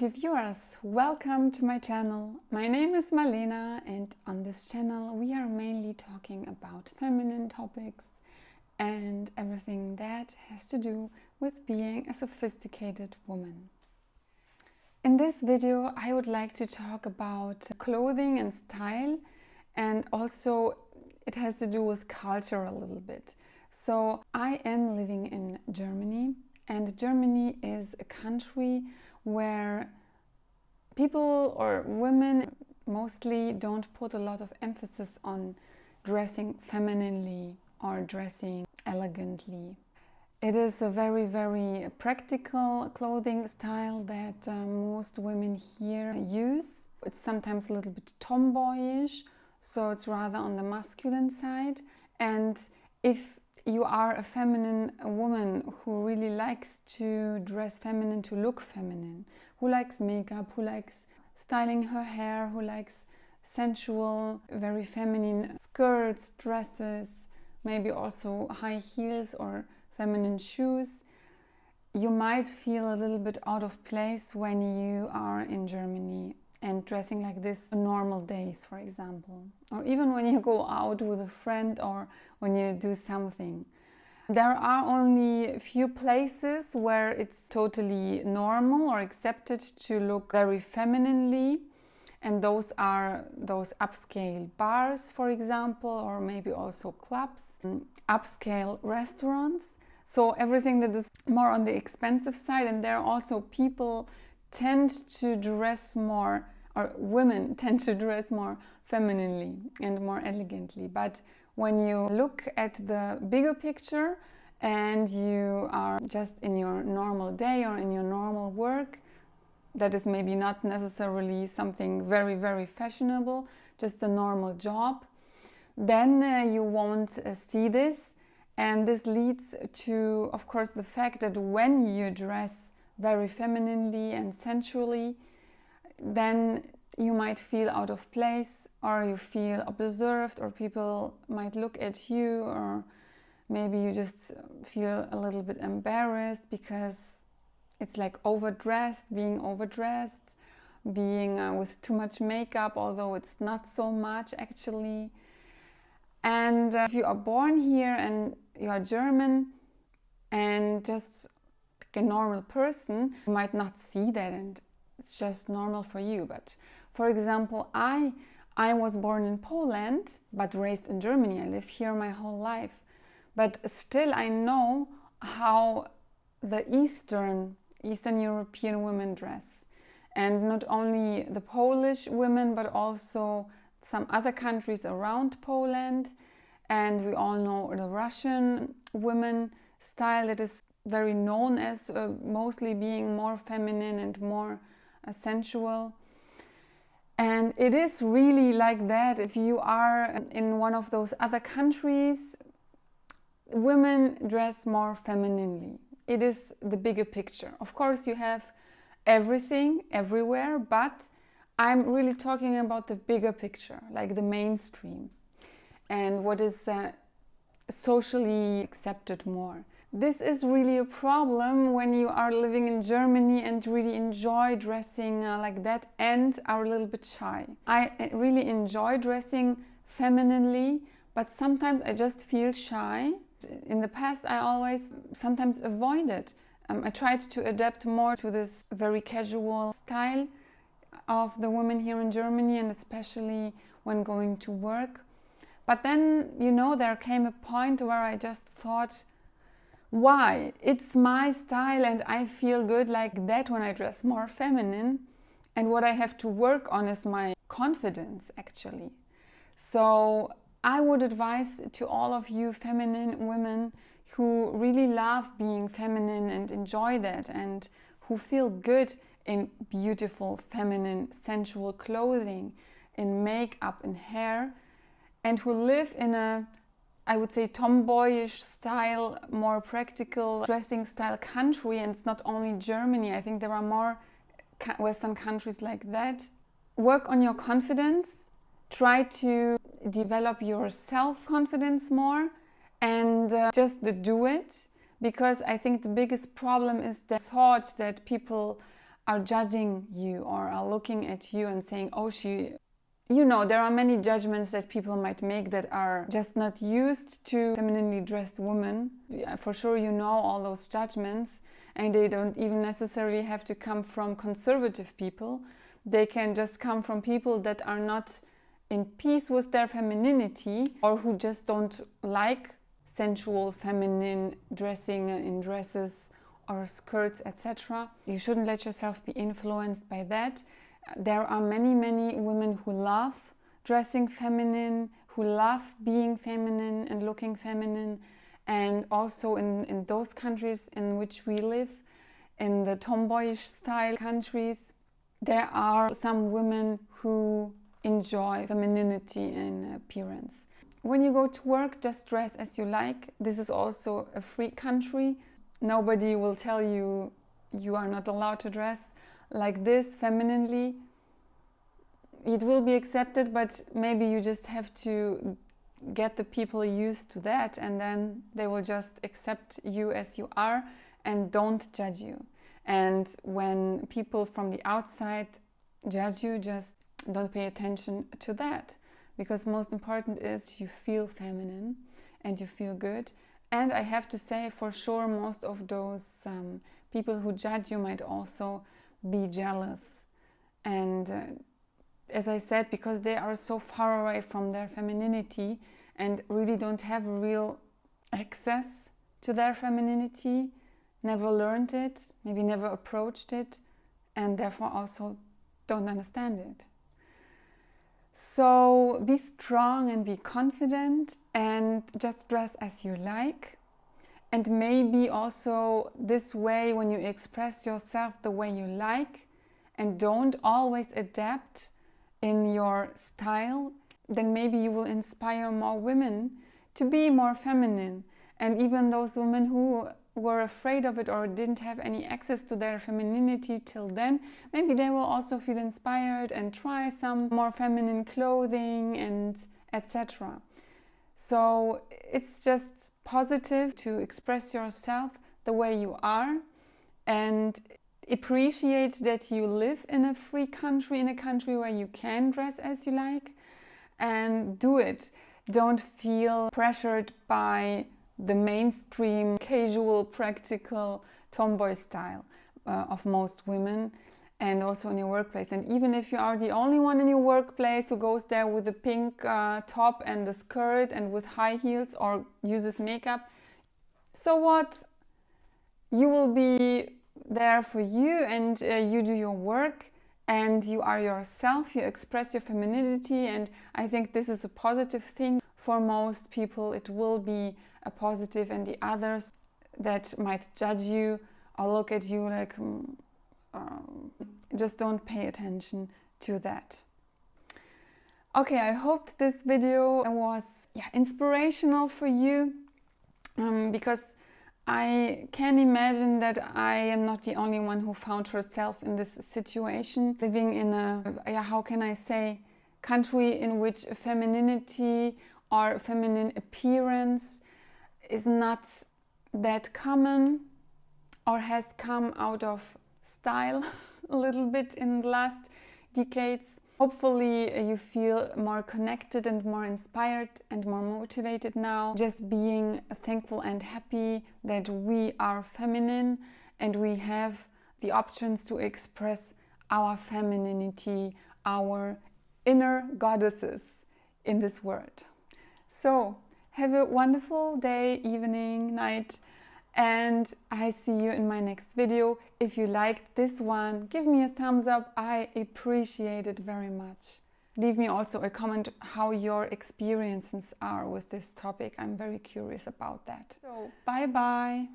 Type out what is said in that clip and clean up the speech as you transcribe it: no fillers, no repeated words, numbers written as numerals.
dear viewers, welcome to my channel. My name is Malena, and on this channel we are mainly talking about feminine topics and everything that has to do with being a sophisticated woman. In this video I would like to talk about clothing and style, and also it has to do with culture a little bit. So I am living in Germany, and Germany is a country where people or women mostly don't put a lot of emphasis on dressing femininely or dressing elegantly. It is a very practical clothing style that most women here use. It's sometimes a little bit tomboyish, so it's rather on the masculine side. And if you are a feminine woman who really likes to dress feminine, to look feminine, who likes makeup, who likes styling her hair, who likes sensual, very feminine skirts, dresses, maybe also high heels or feminine shoes, you might feel a little bit out of place when you are in Germany and dressing like this on normal days, for example, or even when you go out with a friend or when you do something. There are only a few places where it's totally normal or accepted to look very femininely, and those are those upscale bars, for example, or maybe also clubs, upscale restaurants. So everything that is more on the expensive side, and there also people tend to dress more, or women tend to dress more femininely and more elegantly. But when you look at the bigger picture and you are just in your normal day or in your normal work, that is maybe not necessarily something very fashionable, just a normal job, then you won't see this. And this leads to, of course, the fact that when you dress very femininely and sensually, then you might feel out of place, or you feel observed, or people might look at you, or maybe you just feel a little bit embarrassed because it's like overdressed, being with too much makeup, although it's not so much actually. And if you are born here and you are German and just like a normal person, you might not see that and it's just normal for you. But for example, I was born in Poland but raised in Germany. I live here my whole life. But still I know how the Eastern European women dress. And not only the Polish women, but also some other countries around Poland. And we all know the Russian women style that is very known as mostly being more feminine and more sensual. And it is really like that. If you are in one of those other countries, women dress more femininely. It is the bigger picture. Of course, you have everything everywhere, but I'm really talking about the bigger picture, like the mainstream, and what is socially accepted more. This is really a problem when you are living in Germany and really enjoy dressing like that and are a little bit shy. I really enjoy dressing femininely, but sometimes I just feel shy. In the past, I always sometimes avoided. I tried to adapt more to this very casual style of the women here in Germany, and especially when going to work. But then, you know, there came a point where I just thought, why? It's my style and I feel good like that when I dress more feminine. And what I have to work on is my confidence, actually. So I would advise to all of you feminine women who really love being feminine and enjoy that, and who feel good in beautiful, feminine, sensual clothing, in makeup and hair, and who live in a, I would say, tomboyish style, more practical dressing style country. And it's not only Germany, I think there are more Western countries like that. Work on your confidence, try to develop your self-confidence more, and just do it, because I think the biggest problem is the thought that people are judging you or are looking at you and saying, oh, you know, there are many judgments that people might make that are just not used to femininely dressed women. For sure, you know all those judgments, and they don't even necessarily have to come from conservative people. They can just come from people that are not in peace with their femininity, or who just don't like sensual feminine dressing in dresses or skirts, etc. You shouldn't let yourself be influenced by that. There are many, many women who love dressing feminine, who love being feminine and looking feminine. And also in those countries in which we live, in the tomboyish style countries, there are some women who enjoy femininity in appearance. When you go to work, just dress as you like. This is also a free country. Nobody will tell you you are not allowed to dress like this femininely. It will be accepted, but maybe you just have to get the people used to that, and then they will just accept you as you are and don't judge you. And when people from the outside judge you, just don't pay attention to that, because most important is you feel feminine and you feel good. And I have to say, for sure, most of those people who judge you might also be jealous. And as I said, because they are so far away from their femininity and really don't have real access to their femininity, never learned it, maybe never approached it, and therefore also don't understand it. So be strong and be confident and just dress as you like. And maybe also this way, when you express yourself the way you like and don't always adapt in your style, then maybe you will inspire more women to be more feminine. And even those women who were afraid of it or didn't have any access to their femininity till then, maybe they will also feel inspired and try some more feminine clothing and etc. So it's just positive to express yourself the way you are and appreciate that you live in a free country, in a country where you can dress as you like, and do it. Don't feel pressured by the mainstream, casual, practical tomboy style of most women, and also in your workplace. And even if you are the only one in your workplace who goes there with a pink top and the skirt and with high heels or uses makeup, so what? You will be there for you, and you do your work and you are yourself, you express your femininity, and I think this is a positive thing. For most people it will be a positive, and the others that might judge you or look at you like just don't pay attention to that. Okay, I hope this video was inspirational for you, because I can imagine that I am not the only one who found herself in this situation, living in a, how can I say, country in which femininity or feminine appearance is not that common or has come out of style a little bit in the last decades. Hopefully you feel more connected and more inspired and more motivated now. Just being thankful and happy that we are feminine and we have the options to express our femininity, our inner goddesses in this world. So have a wonderful day, evening, night, and I see you in my next video. If you liked this one, give me a thumbs up. I appreciate it very much. Leave me also a comment how your experiences are with this topic. I'm very curious about that. So, bye bye.